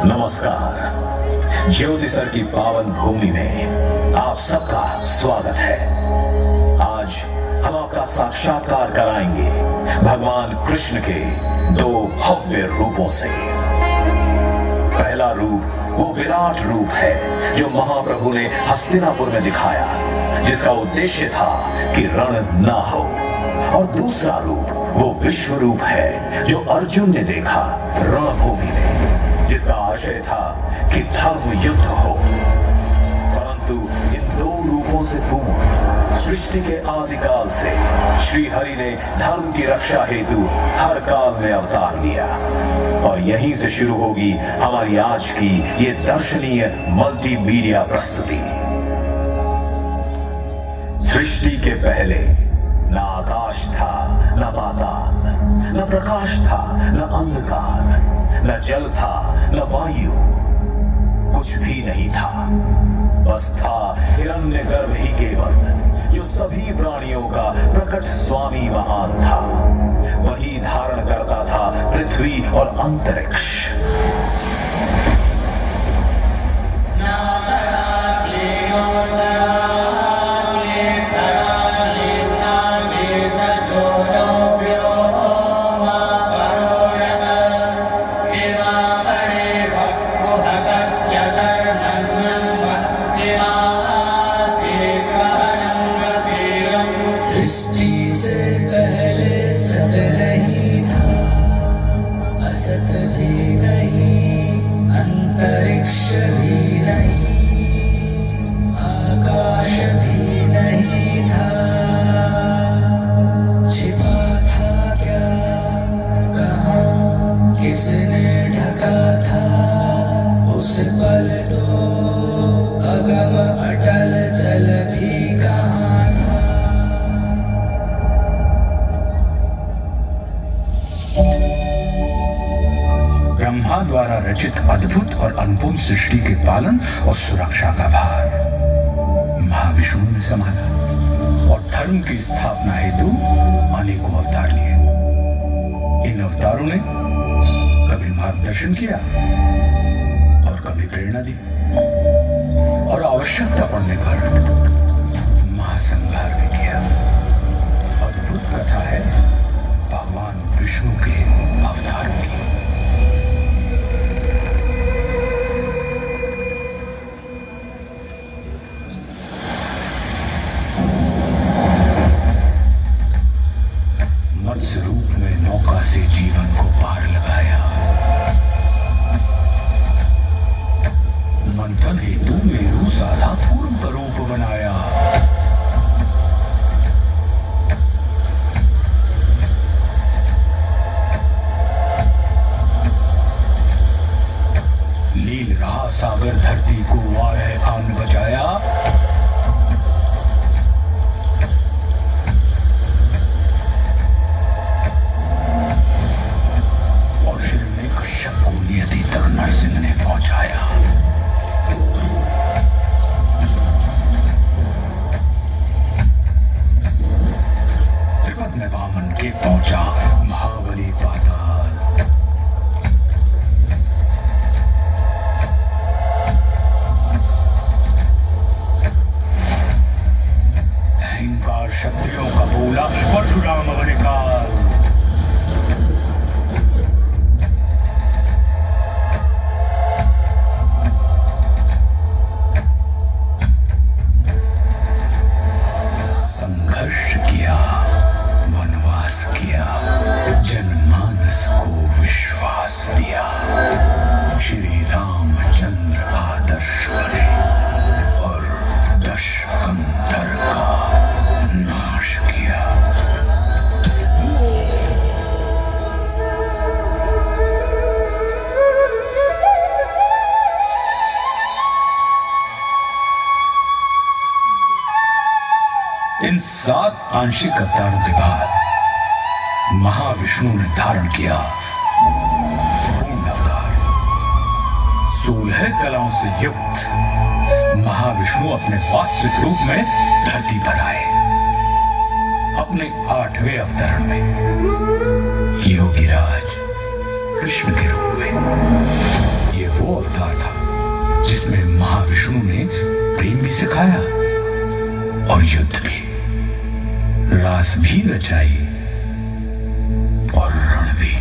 नमस्कार। ज्योतिसर की पावन भूमि में आप सबका स्वागत है। आज हम आपका साक्षात्कार कराएंगे भगवान कृष्ण के दो भव्य रूपों से। पहला रूप वो विराट रूप है जो महाप्रभु ने हस्तिनापुर में दिखाया, जिसका उद्देश्य था कि रण न हो। और दूसरा रूप वो विश्व रूप है जो अर्जुन ने देखा रणभूमि में, जिसका आशय था कि धर्म युद्ध हो। परंतु इन दो रूपों से पूर्ण सृष्टि के आदिकाल से श्री हरि ने धर्म की रक्षा हेतु हर काल में अवतार लिया। और यहीं से शुरू होगी हमारी आज की ये दर्शनीय मल्टीमीडिया प्रस्तुति। सृष्टि के पहले न आकाश था, न पाताल, न प्रकाश था, न अंधकार, न जल था, न वायु, कुछ भी नहीं था। बस था हिरण्यगर्भ ही केवल, जो सभी प्राणियों का प्रकट स्वामी महान था। वही धारण करता था पृथ्वी और अंतरिक्ष। सृष्टि से पहले सत नहीं था, असत भी नहीं, अंतरिक्ष भी नहीं, आकाश भी नहीं था। छिपा था क्या, कहाँ, किसने ढका था? उस पल तो अगम अटल जल भी कहाँ था। ब्रह्मा द्वारा रचित अद्भुत और अनुपम सृष्टि के पालन और सुरक्षा का भार महाविष्णु ने संभाला और धर्म की स्थापना हेतु अनेकों अवतार लिए। इन अवतारों ने कभी मार्गदर्शन किया और कभी प्रेरणा दी, और आवश्यकता पड़ने पर महासंहार भी किया। अद्भुत कथा है भगवान विष्णु के अवतारों की। मत्स्य रूप में नौका से जीवन को पार लगाया, मंथन हेतु मेरु साधा पूर्व रूप बनाया। लील रहा सागर धरती को वारह कान बचाया। और हिरण्यकश्यप को नियति तक नरसिंह ने पहुंचाया। त्रिपद में वामन के पहुंचा महाबली पाताल। अहंकार शक्तियों का बोला परशुराम बने काल। संघर्ष किया, वनवास किया, जनमानस को विश्वास दिया। श्री रामचंद्र आदर्श बने और दशकंधर का नाश किया। इन 7 आंशिक अवतारों के बाद महाविष्णु ने धारण किया पूर्ण अवतार। 16 कलाओं से युक्त महाविष्णु अपने वास्तविक रूप में धरती पर आए। अपने 8वें अवतरण में योगीराज कृष्ण के रूप में। ये वो अवतार था जिसमें महाविष्णु ने प्रेम भी सिखाया और युद्ध भी, रास भी रचाई और रण भी।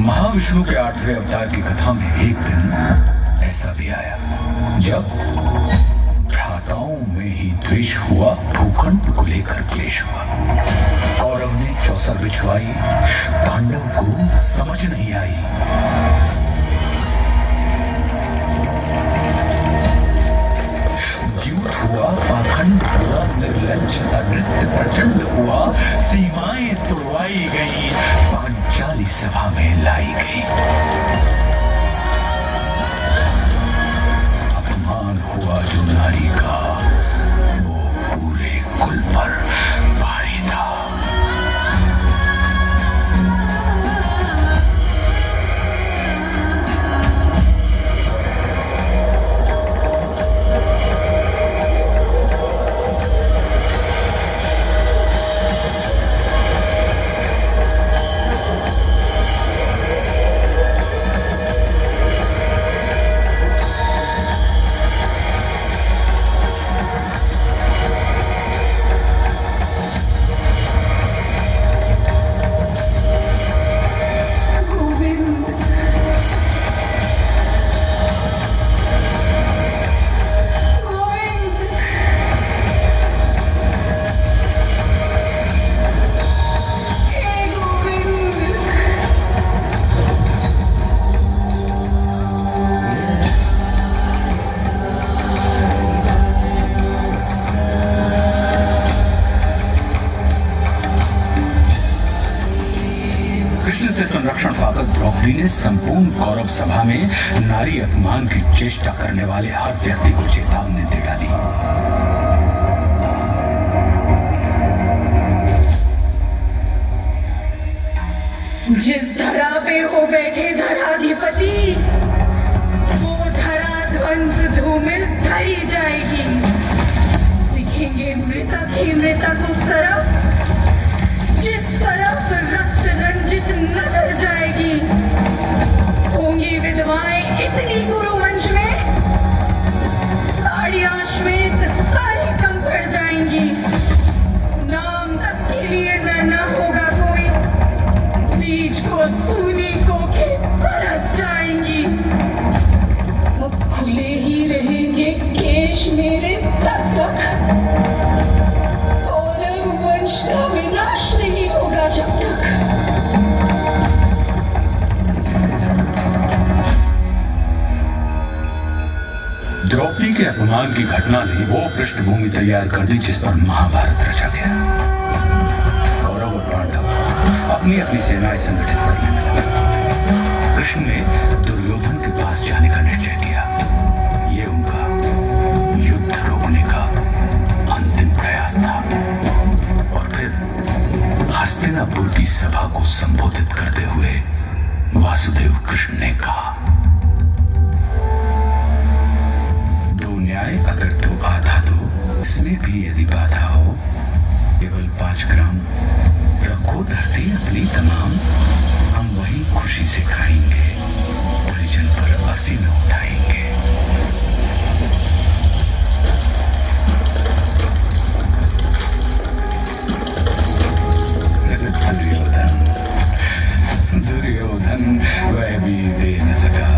महाविष्णु के 8वें अवतार की कथा में एक दिन ऐसा भी आया जब भ्राताओं में ही द्वेष हुआ, भूखंड को लेकर क्लेश हुआ। कौरव ने चौसर बिछवाई, पांडव को समझ नहीं आई। द्यूत हुआ, पाखंड हुआ, निर्लज्ज अनृत्य प्रचंड हुआ, सीमाएं तोड़वाई गई, पांचाली सभा में लाई गई। अपमान हुआ जो नारी का, वो पूरे कुल पर भारी था। संरक्षण पाकर द्रौपदी ने संपूर्ण कौरव सभा में नारी अपमान की चेष्टा करने वाले हर व्यक्ति को चेतावनी दे डाली। जिस धरा पे हो बैठे धराधिपति, वो धरा ध्वंस धूमिल ढाई जाएगी। दिखेंगे मृतक ही मृतक उस तरफ जिस तरफ रक्त रंजित नजर जाएगी। होंगी विधवाएं इतनी गुरुवंश में, साड़ियां श्वेत सारी कम पड़ जाएंगी। नाम तक के लिए न होगा कोई, बीज को सूनी को के बरस जाएंगी। अब खुले ही रहेंगे केश मेरे तक कौरव वंश का विनाश नहीं होगा जब तक। द्रौपदी के अपमान की घटना ने वो पृष्ठभूमि तैयार कर दी जिस पर महाभारत रचा गया। कौरव और पांडव अपनी अपनी सेनाएं संगठित करने में लगे। कृष्ण ने दुर्योधन के पास जाने का निश्चय किया। ये उनका युद्ध रोकने का अंतिम प्रयास था। और फिर हस्तिनापुर की सभा को संबोधित करते हुए वासुदेव कृष्ण ने कहा, दो न्याय अगर तो आधा दो, इसमें भी यदि बाधा हो, केवल 5 ग्राम रखो धरती अपनी तमाम, हम वही खुशी से खाएंगे, परिजन पर हंसी न उठाएंगे। दुर्योधन वह भी दे न सका,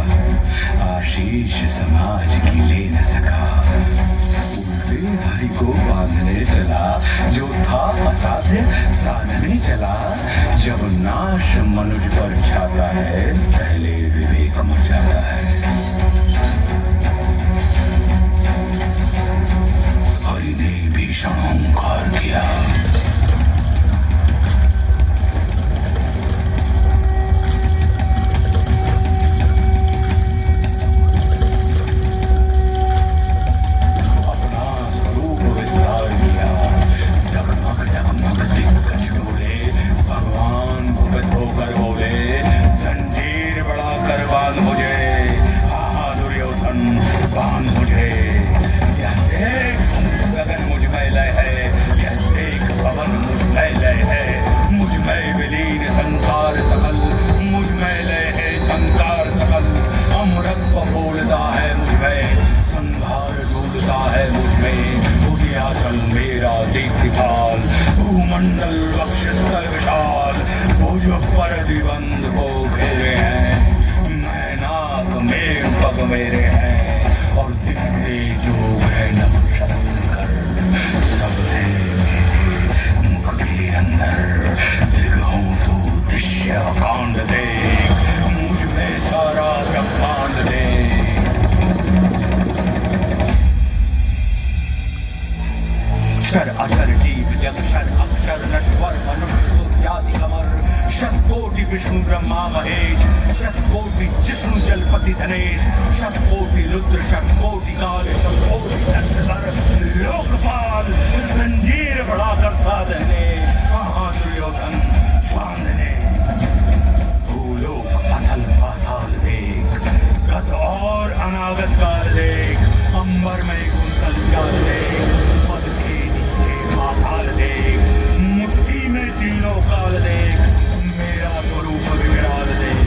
आशीष समाज की ले न सका। उल्टे हरि को बांधने चला, जो था असाध्य साधने चला। जब नाश मनुज पर छाता है, पहले विवेक मर जाता है। हरि ने भीषण ओंकार किया। अंबरमय कुंतल जाल देख, पद के नीचे पाताल देख, मुट्ठी में तीनों काल देख, मेरा स्वरूप विकराल देख।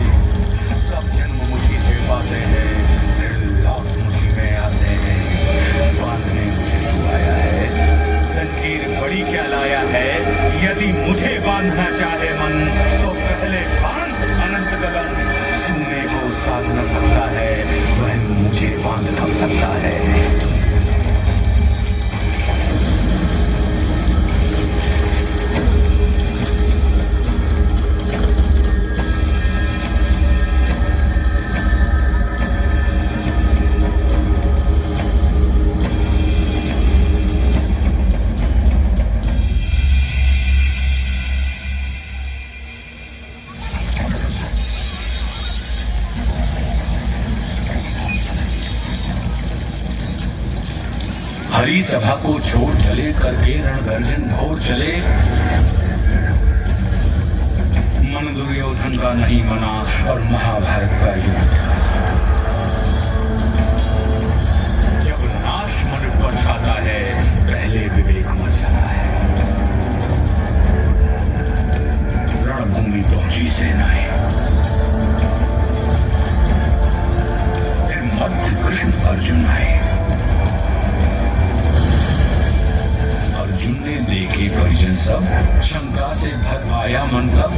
सब जन्म मुझी से पाते हैं, फिर लाख मुझी में आते हैं। बांधने मुझे सुआया है, जंजीर बड़ी क्या लाया है। यदि मुझे बांधना चाहे मन, तो पहले बांध अनंत गगन। सुने को साध न सकता है, वह मुझे बांध कर सकता है। हरी सभा को छोड़ चले, करके रणगर्जन घोर चले। मन दुर्योधन का नहीं मना और महाभारत का युद्ध। जब नाश मन पर छाता है, पहले विवेक मर जाता है। रणभूमि पहुंची सेनाएं, फिर मध्य कृष्ण अर्जुन आए। अर्जुन ने देखे परिजन सब, शंका से भर आया मन तब।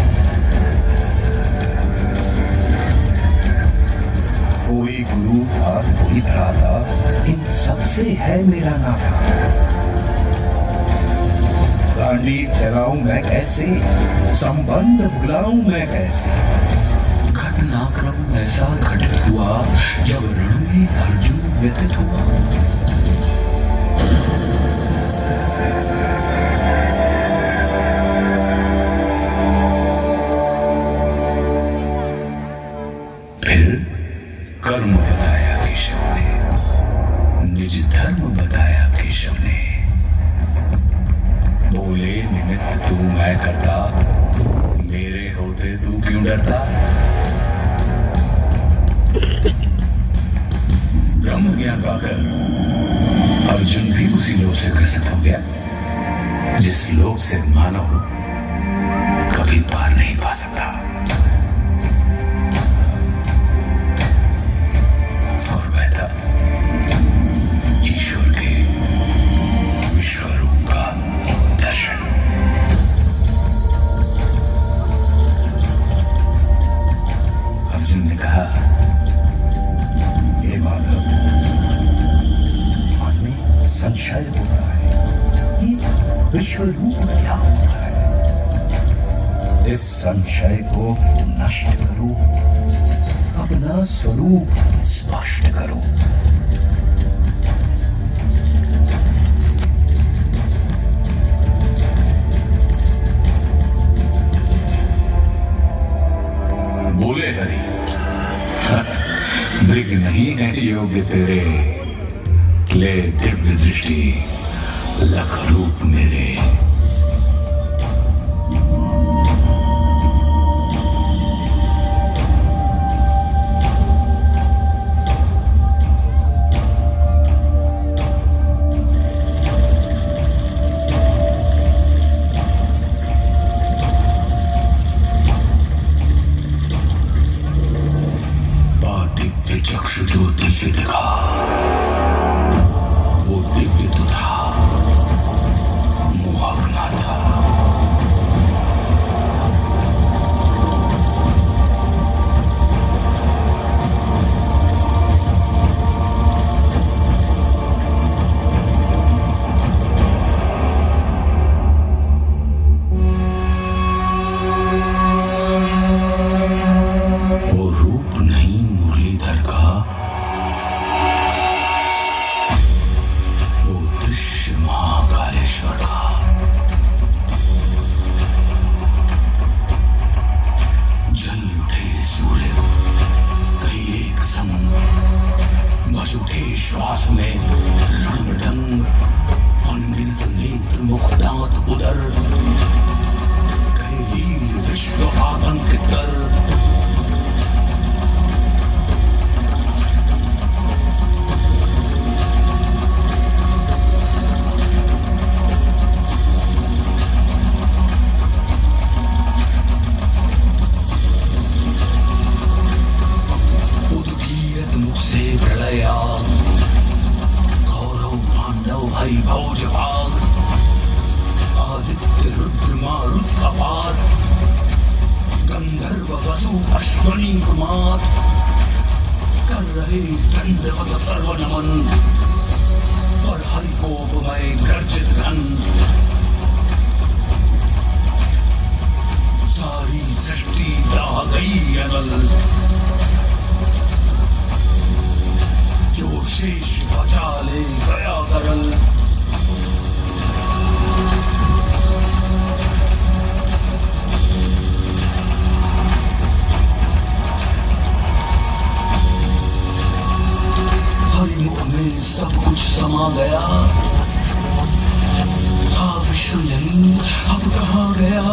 कोई गुरु था, कोई भ्राता, इन सबसे है मेरा नाता। गांडीव चलाऊं मैं कैसे, संबंध भुलाऊं मैं कैसे। घटनाक्रम ऐसा घटित हुआ, जब रण में अर्जुन व्यथित हुआ। कर्म बताया केशव ने, निज धर्म बताया केशव ने। बोले निमित्त तू मैं करता, मेरे होते तू क्यों डरता। ब्रह्म ज्ञान पाकर अर्जुन भी उसी लोभ से ग्रसित हो गया, जिस लोभ से मानव कभी पार नहीं पा सकता। ईश्वर के विश्वरूप का दर्शन। अर्जुन ने कहा, हे माधव, मन में संशय होता है, ये विश्वरूप क्या होता है। इस संशय को नष्ट करो, अपना स्वरूप स्पष्ट करो। बोले हरि, मृग नहीं है योग्य तेरे, ले दिव्य दृष्टि लख रूप मेरे। चक्षु जो दिव्य दिखा, वो दिव्य तो था मोहक भाई भोजभाग, आदित्य रुद्र मारुत अपार, गंधर्व वसु अश्वनी कुमार कर रहे दंडवत सर्व नमन, और हरिकोपमय गर्जित घन सारी सृष्टि दाह गई अनल, जो शेष बचा ले गया करल। हरिमुख में सब कुछ समा गया, था विश्व यही अब कहाँ गया।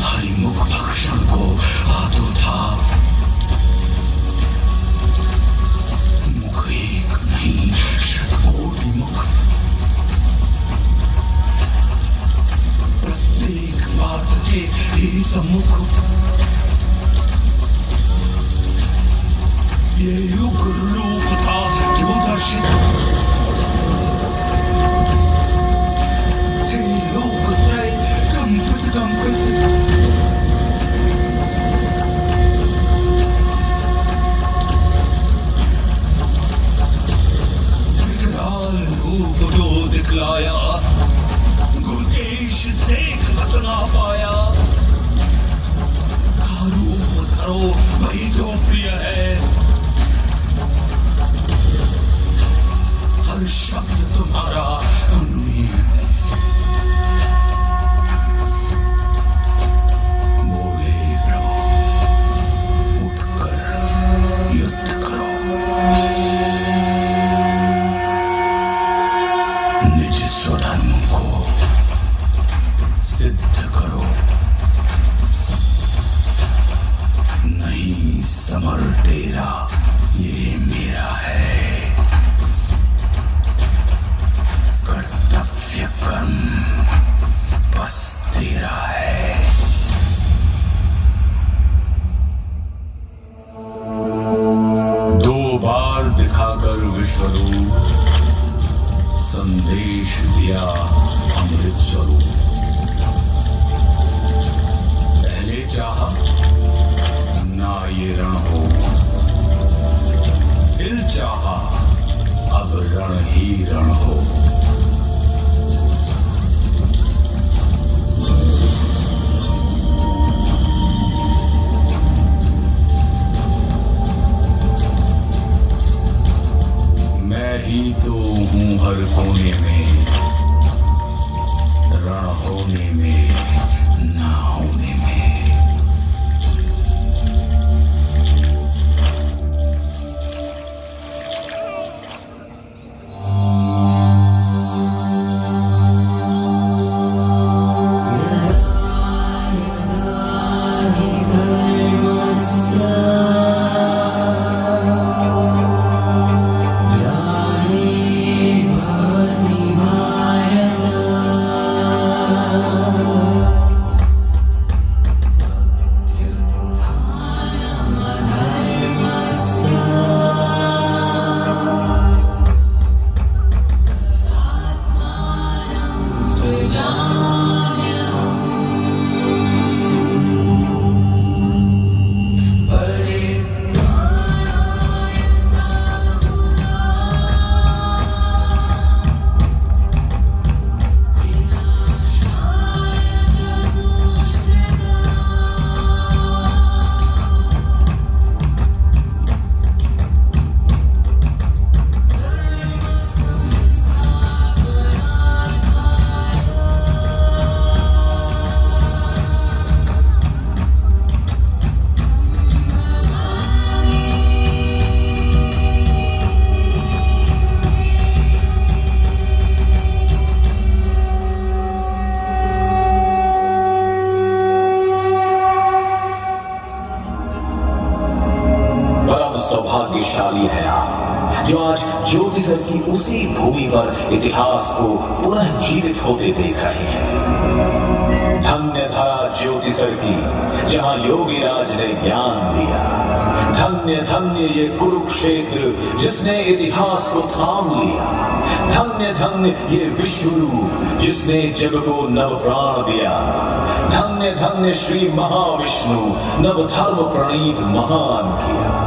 हरिमुख भक्षण को आतुर था, मुख एक नहीं शतकोटि मुख, प्रत्येक बात के ही सम्मुख। ये युग रूप था जो दर्शित, थे लोक त्रय कंपित कंपित, विकराल रूप जो दिखलाया, गुरुदेश देख बतना पाया। का रूप धरो वही जो प्रिय है, हर शब्द तुम्हारा अनुनीय है। बोले प्रभु उठकर युद्ध करो, निज स्वधर्म को सिद्ध करो, नहीं समर तेरा ये मेरा है, कर्तव्य कर्म बस तेरा है। दो बार दिखाकर विश्वरूप संदेश दिया अमृत स्वरूप, पहले चाहा ना ये रण हो, दिल चाहा अब रण ही रण हो। मैं ही तो हूं हर कोने में, रण होने में ना होने में। सौभाग्यशाली है आप जो आज ज्योतिसर की उसी भूमि पर इतिहास को पुनः जीवित होते देख रहे हैं। धन्य धरा ज्योतिसर की जहां योगीराज ने ज्ञान दिया, धन्य धन्य ये कुरुक्षेत्र जिसने इतिहास को थाम लिया। धन्य धन्य ये विश्वरूप जिसने जग को नव प्राण दिया। धन्य धन्य श्री महाविष्णु नव धर्म प्रणीत महान किया।